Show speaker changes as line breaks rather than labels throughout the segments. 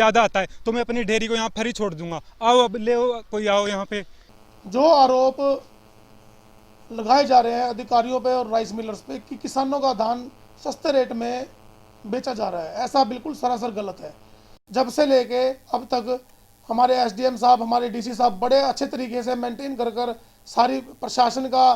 ज़्यादा आता है तो मैं अपनी ढेरी को यहाँ फरी छोड़ दूंगा। आओ अब ले कोई आओ यहाँ पे।
जो आरोप लगाए जा रहे हैं अधिकारियों पे और राइस मिलर्स पे कि किसानों का धान सस्ते रेट में बेचा जा रहा है, ऐसा बिल्कुल सरासर गलत है। जब से लेके अब तक हमारे एसडीएम साहब, हमारे डीसी साहब बड़े अच्छे तरीके से मेंटेन कर कर सारी प्रशासन का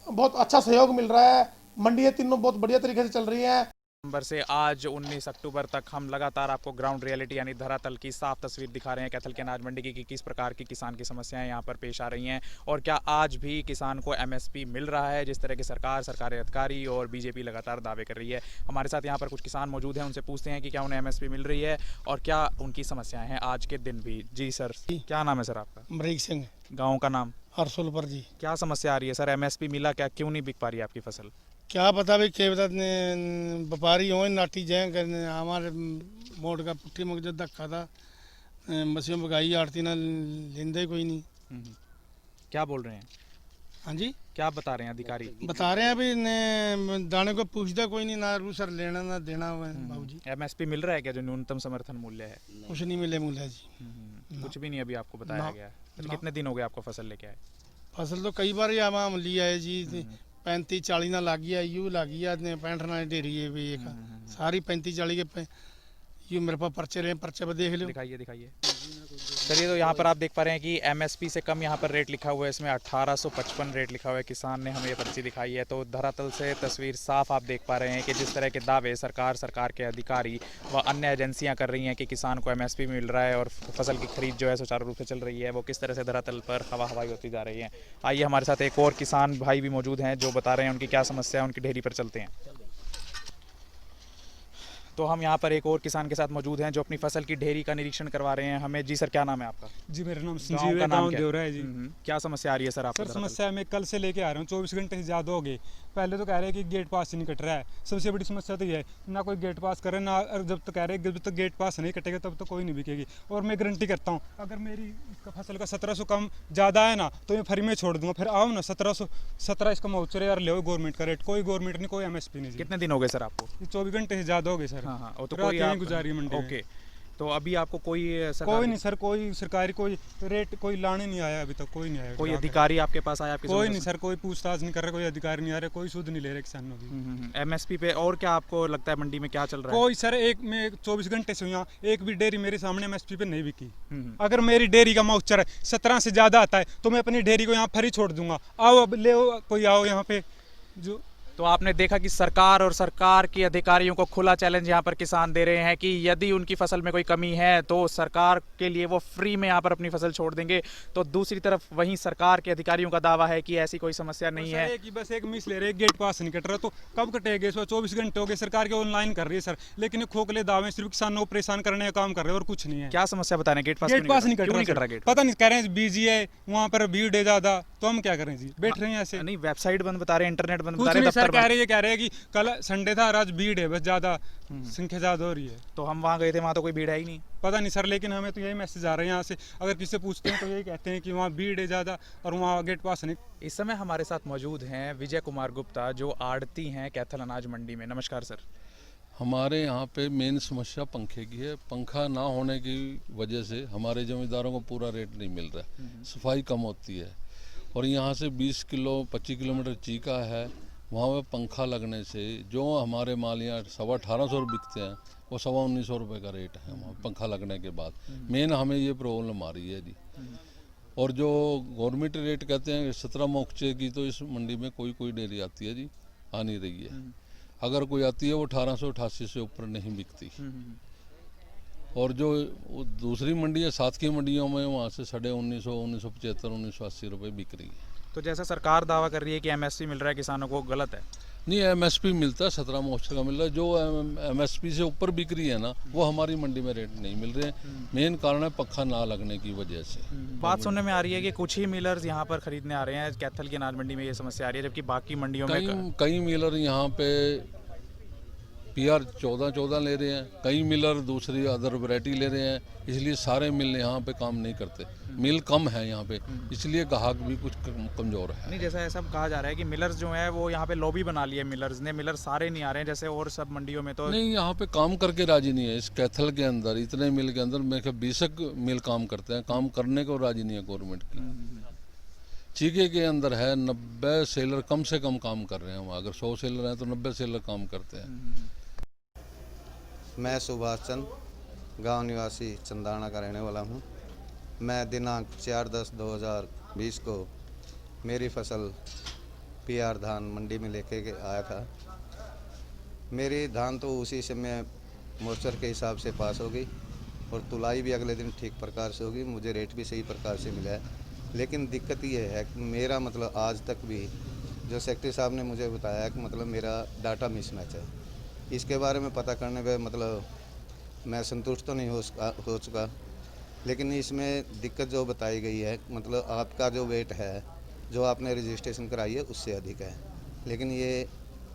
बहुत अच्छा सहयोग मिल रहा है। मंडियाँ तीनों बहुत बढ़िया तरीके से चल रही हैं।
नवंबर से आज 19 अक्टूबर तक हम लगातार आपको ग्राउंड रियलिटी यानी धरातल की साफ तस्वीर दिखा रहे हैं कैथल के अनाज मंडी की कि किस प्रकार की किसान की समस्याएं यहां पर पेश आ रही हैं और क्या आज भी किसान को एमएसपी मिल रहा है जिस तरह की सरकारी अधिकारी और बीजेपी लगातार दावे कर रही है। हमारे साथ यहां पर कुछ किसान मौजूद हैं, उनसे पूछते हैं कि क्या उन्हें एमएसपी मिल रही है और क्या उनकी समस्याएं हैं आज के दिन भी। जी सर, क्या नाम है सर आपका?
अमरीक सिंह,
गाँव का नाम?
हरसुलपुर जी।
क्या समस्या आ रही है सर? एमएसपी मिला क्या, क्यों नहीं बिक पा रही है आपकी फसल?
क्या पता भाई के बता व्यापारी हो नाटी जाए हमारे मोड़ का पुट्ठी मुझे धक्का था मछलियों मंगाई आड़ती ना लेंदे कोई नहीं।
क्या बोल रहे हैं?
हाँ जी,
क्या बता रहे हैं अधिकारी?
बता रहे हैं अभी दाने को पूछता कोई नहीं, ना रू सर लेना ना देना बाबू जी।
एमएसपी मिल रहा है क्या जो न्यूनतम समर्थन मूल्य है?
कुछ नहीं मिले मूल्य जी,
कुछ भी नहीं अभी आपको बताया गया। तो कितने दिन हो गए आपको फसल लेके आए?
फसल तो कई बार हम लिया है जी, 35-40 ना लागी है, यू लागी है 65 ना डेरी है भी एक सारी 35-40 के यू मेरे पास पर्चे रहे, पर्चे पर देख लो।
दिखाइए दिखाइए। चलिए, तो यहाँ पर आप देख पा रहे हैं कि एमएसपी से कम यहाँ पर रेट लिखा हुआ है, इसमें 1855 रेट लिखा हुआ है। किसान ने हमें ये पर्ची दिखाई है। तो धरातल से तस्वीर साफ आप देख पा रहे हैं कि जिस तरह के दावे सरकार के अधिकारी व अन्य एजेंसियां कर रही हैं कि किसान को एमएसपी मिल रहा है और फसल की खरीद जो है सुचारू रूप से चल रही है, वो किस तरह से धरातल पर हवाई होती जा रही है। आइए हमारे साथ एक और किसान भाई भी मौजूद हैं जो बता रहे हैं उनकी क्या समस्या है, उनकी ढेरी पर चलते हैं। तो हम यहाँ पर एक और किसान के साथ मौजूद हैं जो अपनी फसल की ढेरी का निरीक्षण करवा रहे हैं हमें। जी सर, क्या नाम है आपका?
जी मेरा नाम संजीव है, गाँव देवरा है जी।
क्या समस्या आ रही है सर आपको?
सर समस्या मैं कल से लेके आ रहा हूँ, 24 घंटे से ज़्यादा हो गए। पहले तो कह रहे हैं कि गेट पास ही नहीं कट रहा है, सबसे बड़ी समस्या तो ये है ना कोई गेट पास करे ना। जब तक कह रहे हैं जब तक गेट पास नहीं कटेगा तब तक कोई नहीं बिकेगी। और मैं गारंटी करता हूँ अगर मेरी फसल का 1700 कम ज़्यादा है ना तो मैं फ्री में छोड़ दूंगा। फिर आओ ना 1717 इसका माउचर यार ले गवर्नमेंट का रेट, कोई गवर्नमेंट नहीं, कोई एमएसपी नहीं।
कितने दिन हो गए सर आपको?
24 घंटे से ज़्यादा हो गए सर।
हाँ, तो कोई
गुजारी मंडी।
ओके, तो अभी आपको कोई
नहीं सर, कोई सरकारी कोई रेट कोई लाने नहीं आया अभी तक, कोई नहीं आया।
कोई अधिकारी आपके पास आया?
कोई नहीं सर, कोई पूछताछ नहीं कर रहा, कोई अधिकारी नहीं आ रहा, कोई सूद नहीं ले रहे किसानों की।
एमएसपी पे और क्या आपको लगता है मंडी में क्या चल रहा है?
कोई सर एक मैं 24 घंटे से यहाँ एक भी डेयरी मेरे सामने एमएसपी पे नहीं बिकी। अगर मेरी डेयरी का माउचर 17 से ज्यादा आता है तो मैं अपनी डेयरी को यहाँ फ्री छोड़ दूंगा। आओ अब ले कोई आओ यहाँ पे। जो
तो आपने देखा कि सरकार के अधिकारियों को खुला चैलेंज यहाँ पर किसान दे रहे हैं कि यदि उनकी फसल में कोई कमी है तो सरकार के लिए वो फ्री में यहाँ पर अपनी फसल छोड़ देंगे। तो दूसरी तरफ वहीं सरकार के अधिकारियों का दावा है कि ऐसी कोई समस्या नहीं है।
बस एक मिस ले रहे हैं, गेट पास नहीं कट रहा तो कब कटेगा? इस 24 घंटे हो गए, सरकार के ऑनलाइन कर रही है सर, लेकिन ये खोखले दावे सिर्फ किसानों को परेशान करने का काम कर रहे हैं और कुछ नहीं है।
क्या समस्या बता रहे हैं? गेट पास
नहीं कट रहा।
गेट
पता नहीं, कह रहे हैं बिजी है वहाँ पर, भीड़ है ज्यादा, तो हम क्या करें जी, बैठ रहे हैं ऐसे।
नहीं, वेबसाइट बंद बता रहे हैं, इंटरनेट बंद बता रहे हैं,
दफ्तर कह रहे हैं कि कल संडे था, आज भीड़ है, बस ज्यादा संख्या ज्यादा हो रही है।
तो हम वहाँ गए थे, वहाँ तो कोई भीड़ है ही नहीं।
पता नहीं सर, लेकिन हमें तो यही मैसेज आ रहे हैं यहाँ से, अगर किसी से पूछते हैं तो यही कहते हैं कि वहाँ भीड़ है ज़्यादा और वहाँ गेट पास नहीं।
इस समय हमारे साथ मौजूद हैं विजय कुमार गुप्ता जो आड़ती हैं कैथल अनाज मंडी में। नमस्कार सर।
हमारे यहाँ पे मेन समस्या पंखे की है। पंखा ना होने की वजह से हमारे जमींदारों को पूरा रेट नहीं मिल रहा है, सफाई कम होती है। और यहाँ से 20 किलोमीटर चीका है, वहाँ पे पंखा लगने से जो हमारे माल यहाँ 1850 बिकते हैं वो 1900 रुपये का रेट है वहाँ पंखा लगने के बाद। मेन हमें ये प्रॉब्लम आ रही है जी। और जो गवर्नमेंट रेट कहते हैं 17 मोक्चे की, तो इस मंडी में कोई डेयरी आती है जी, आ नहीं रही है। अगर कोई आती है वो 1888 से ऊपर नहीं बिकती। और जो दूसरी मंडी है साथ की मंडियों में वहाँ से 1950, 1975, 1980 रुपये बिक रही है।
तो जैसा सरकार दावा कर रही है कि एमएसपी मिल रहा है किसानों को, गलत है?
नहीं, एमएसपी मिलता है, 17 मोक्चे का मिल रहा है। जो एमएसपी से ऊपर बिक रही है ना वो हमारी मंडी में रेट नहीं मिल रहे हैं। मेन कारण है पंखा ना लगने की वजह से।
बात सुनने में आ रही है कि कुछ ही मिलर्स यहाँ पर खरीदने आ रहे हैं, कैथल की अनाज मंडी में ये समस्या आ रही है, जबकि बाकी मंडियों में
कई मिलर यहाँ पे PR 14 ले रहे हैं, कई मिलर दूसरी अदर वैरायटी ले रहे हैं, इसलिए सारे मिल यहाँ पे काम नहीं करते। मिल कम है यहाँ पे, इसलिए ग्राहक भी कुछ कमज़ोर है।
नहीं, जैसा ऐसा कहा जा रहा है कि मिलर्स जो हैं वो यहाँ पे लॉबी बना ली है मिलर्स ने, मिलर सारे नहीं आ रहे हैं जैसे और सब मंडियों में। तो
नहीं, यहाँ पे काम करके राजी नहीं है। इस कैथल के अंदर इतने मिल के अंदर मेरे ख्याल 20 मिल काम करते हैं, काम करने को राजी नहीं है गवर्नमेंट की। चीके के अंदर है 90 सेलर कम से कम काम कर रहे हैं वहाँ। अगर 100 सेलर हैं तो 90 सेलर काम करते हैं।
मैं सुभाष चंद गांव निवासी चंदाना का रहने वाला हूं। मैं दिनांक 4/10/2020 को मेरी फसल PR धान मंडी में लेके आया था। मेरी धान तो उसी समय मॉइस्चर के हिसाब से पास हो गई और तुलाई भी अगले दिन ठीक प्रकार से होगी। मुझे रेट भी सही प्रकार से मिला है। लेकिन दिक्कत ये है कि मेरा मतलब आज तक भी जो सेक्रेटरी साहब ने मुझे बताया कि मतलब मेरा डाटा मिसमैच है। इसके बारे में पता करने पे मतलब मैं संतुष्ट तो नहीं हो चुका। लेकिन इसमें दिक्कत जो बताई गई है मतलब आपका जो वेट है जो आपने रजिस्ट्रेशन कराई है उससे अधिक है। लेकिन ये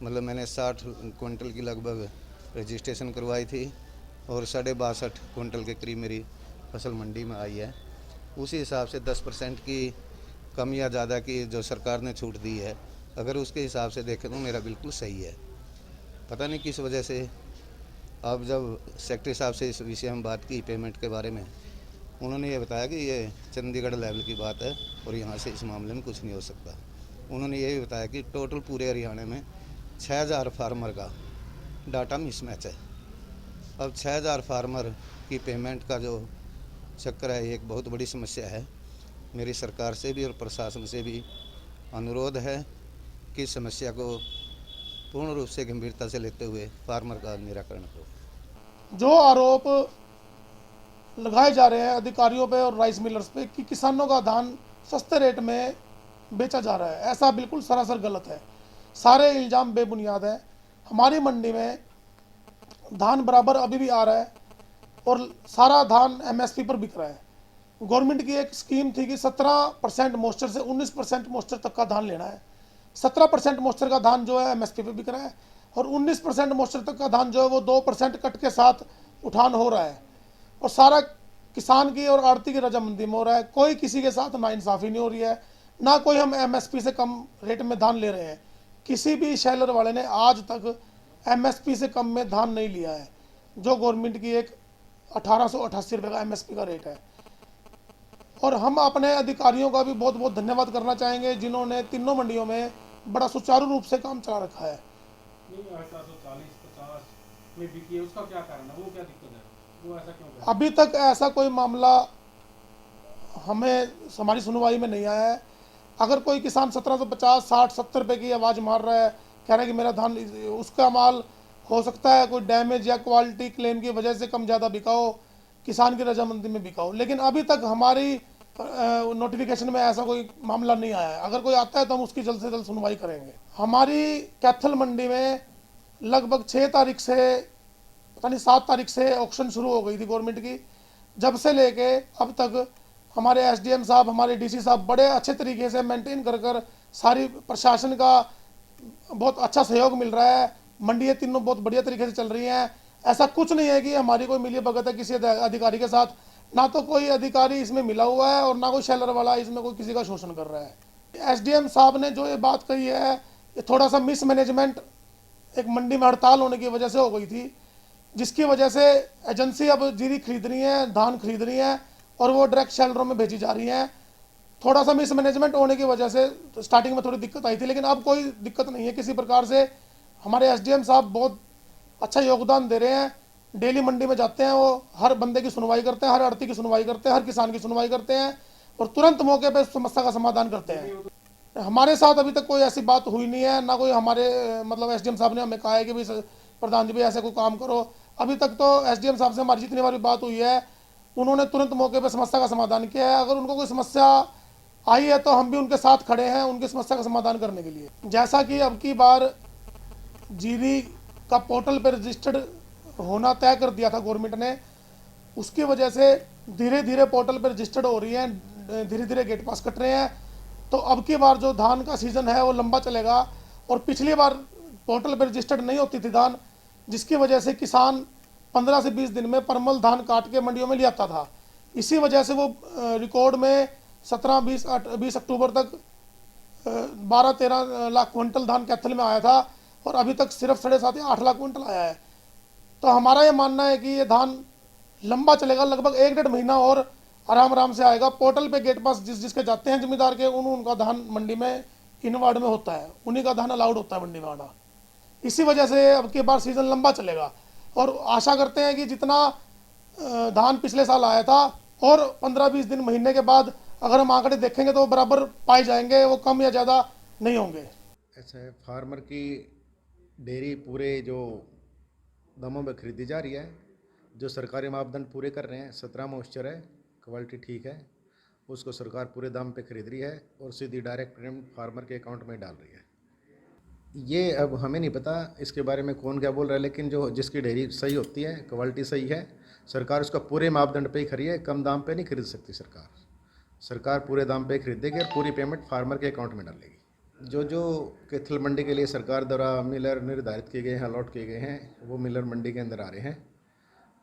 मतलब मैंने 60 क्विंटल की लगभग रजिस्ट्रेशन करवाई थी और 62.5 क्विंटल के करीब मेरी फसल मंडी में आई है। उसी हिसाब से 10% की कम या ज़्यादा की जो सरकार ने छूट दी है, अगर उसके हिसाब से देखें तो मेरा बिल्कुल सही है। पता नहीं किस वजह से अब जब सेक्रेटरी साहब से इस विषय में बात की पेमेंट के बारे में, उन्होंने ये बताया कि ये चंडीगढ़ लेवल की बात है और यहाँ से इस मामले में कुछ नहीं हो सकता। उन्होंने ये भी बताया कि टोटल पूरे हरियाणा में 6000 फार्मर का डाटा मिसमैच है। अब 6000 फार्मर की पेमेंट का जो चक्कर है, ये एक बहुत बड़ी समस्या है। मेरी सरकार से भी और प्रशासन से भी अनुरोध है कि इस समस्या को पूर्ण रूप से गंभीरता से लेते हुए फार्मर का निराकरण हो।
जो आरोप लगाए जा रहे हैं अधिकारियों पे और राइस मिलर्स पे कि किसानों का धान सस्ते रेट में बेचा जा रहा है, ऐसा बिल्कुल सरासर गलत है। सारे इल्ज़ाम बेबुनियाद हैं। हमारी मंडी में धान बराबर अभी भी आ रहा है और सारा धान MSP पर बिक रहा है। गवर्नमेंट की एक स्कीम थी कि 17% मॉइस्चर से 19% मॉइस्चर तक का धान लेना है। 17% मॉइस्चर का धान जो है MSP पे बिक रहा है और 19% मॉइस्चर तक का धान जो है वो 2% कट के साथ उठान हो रहा है और सारा किसान की और आड़ती की रजामंदी में हो रहा है। कोई किसी के साथ नाइंसाफ़ी नहीं हो रही है, ना कोई हम MSP से कम रेट में धान ले रहे हैं। किसी भी शेलर वाले ने आज तक MSP से कम में धान नहीं लिया है। जो गवर्नमेंट की एक 1888 रुपये का MSP का रेट है। और हम अपने अधिकारियों का भी बहुत बहुत धन्यवाद करना चाहेंगे जिन्होंने तीनों मंडियों में बड़ा सुचारू रूप से काम चला रखा है।
नहीं 1840-50 में बिकी है, उसका क्या कारण है, वो क्या दिक्कत है, वो ऐसा क्यों कर?
अभी तक ऐसा कोई मामला हमें हमारी सुनवाई में नहीं आया है। अगर कोई किसान 1750, 60, 70 रुपये की आवाज़ मार रहा है, कह रहा है कि मेरा धान, उसका माल हो सकता है कोई डैमेज या क्वालिटी क्लेम की वजह से कम ज़्यादा बिका हो, किसान की रजामंदी में बिका हो। लेकिन अभी तक हमारी नोटिफिकेशन में ऐसा कोई मामला नहीं आया है। अगर कोई आता है तो हम उसकी जल्द से जल्द सुनवाई करेंगे। हमारी कैथल मंडी में लगभग 6 तारीख से पता नहीं 7 तारीख से ऑक्शन शुरू हो गई थी गवर्नमेंट की। जब से लेके अब तक हमारे SDM साहब, हमारे DC साहब बड़े अच्छे तरीके से मेंटेन कर सारी प्रशासन का बहुत अच्छा सहयोग मिल रहा है। मंडियाँ तीनों बहुत बढ़िया तरीके से चल रही हैं। ऐसा कुछ नहीं है कि हमारी कोई मिली भगत है किसी अधिकारी के साथ। ना तो कोई अधिकारी इसमें मिला हुआ है और ना कोई शेलर वाला इसमें कोई किसी का शोषण कर रहा है। SDM साहब ने जो ये बात कही है, ये थोड़ा सा मिसमैनेजमेंट एक मंडी में हड़ताल होने की वजह से हो गई थी, जिसकी वजह से एजेंसी अब जीरी खरीद रही है, धान खरीद रही है और वो डायरेक्ट शेलरों में भेजी जा रही हैं। थोड़ा सा मिसमैनेजमेंट होने की वजह से स्टार्टिंग में थोड़ी दिक्कत आई थी, लेकिन अब कोई दिक्कत नहीं है किसी प्रकार से। हमारे SDM साहब बहुत अच्छा योगदान दे रहे हैं। डेली मंडी में जाते हैं, वो हर बंदे की सुनवाई करते हैं, हर आड़ती की सुनवाई करते हैं, हर किसान की सुनवाई करते हैं और तुरंत मौके पर समस्या का समाधान करते हैं। हमारे साथ अभी तक कोई ऐसी बात हुई नहीं है, ना कोई हमारे मतलब SDM साहब ने हमें कहा है कि भाई प्रधान जी भाई ऐसे कोई काम करो। अभी तक तो SDM साहब से हमारी जितनी बार भी बात हुई है, उन्होंने तुरंत मौके पर समस्या का समाधान किया है। अगर उनको कोई समस्या आई है तो हम भी उनके साथ खड़े हैं उनकी समस्या का समाधान करने के लिए। जैसा कि अब की बार जीरी का पोर्टल पर रजिस्टर्ड होना तय कर दिया था गवर्नमेंट ने, उसकी वजह से धीरे धीरे पोर्टल पर रजिस्टर्ड हो रही हैं, धीरे धीरे गेट पास कट रहे हैं। तो अब की बार जो धान का सीज़न है वो लंबा चलेगा। और पिछली बार पोर्टल पर रजिस्टर्ड नहीं होती थी धान, जिसकी वजह से किसान 15 से 20 दिन में परमल धान काट के मंडियों में ले आता था। इसी वजह से वो रिकॉर्ड में 17-20 अक्टूबर तक 12-13 लाख क्विंटल धान कैथल में आया था और अभी तक सिर्फ 7.5 या 8 लाख क्विंटल आया है। तो हमारा ये मानना है कि ये धान लंबा चलेगा, लगभग 1-1.5 महीना और आराम आराम से आएगा। पोर्टल पे गेट पास जिसके जाते हैं जमींदार के, उनका धान मंडी में इन वार्ड में होता है, उन्हीं का धान अलाउड होता है मंडी में आना। इसी वजह से अब की बार सीज़न लंबा चलेगा और आशा करते हैं कि जितना धान पिछले साल आया था और 15-20 दिन महीने के बाद अगर हम आंकड़े देखेंगे तो बराबर पाए जाएंगे, वो कम या ज़्यादा नहीं होंगे।
ऐसा है, फार्मर की डेयरी पूरे जो दामों में खरीदी जा रही है, जो सरकारी मापदंड पूरे कर रहे हैं, 17 मॉइस्चर है, क्वालिटी ठीक है, उसको सरकार पूरे दाम पे खरीद रही है और सीधी डायरेक्ट पेमेंट फार्मर के अकाउंट में डाल रही है। ये अब हमें नहीं पता इसके बारे में कौन क्या बोल रहा है, लेकिन जो जिसकी डेयरी सही होती है, क्वालिटी सही है, सरकार उसका पूरे मापदंड पे ही खरीदे, कम दाम पे नहीं खरीद सकती सरकार पूरे दाम पे खरीदेगी और पूरी पेमेंट फार्मर के अकाउंट में डालेगी। जो कैथल मंडी के लिए सरकार द्वारा मिलर निर्धारित किए गए हैं, अलॉट किए गए हैं, वो मिलर मंडी के अंदर आ रहे हैं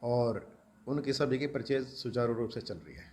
और उनकी सभी की परचेज सुचारू रूप से चल रही है।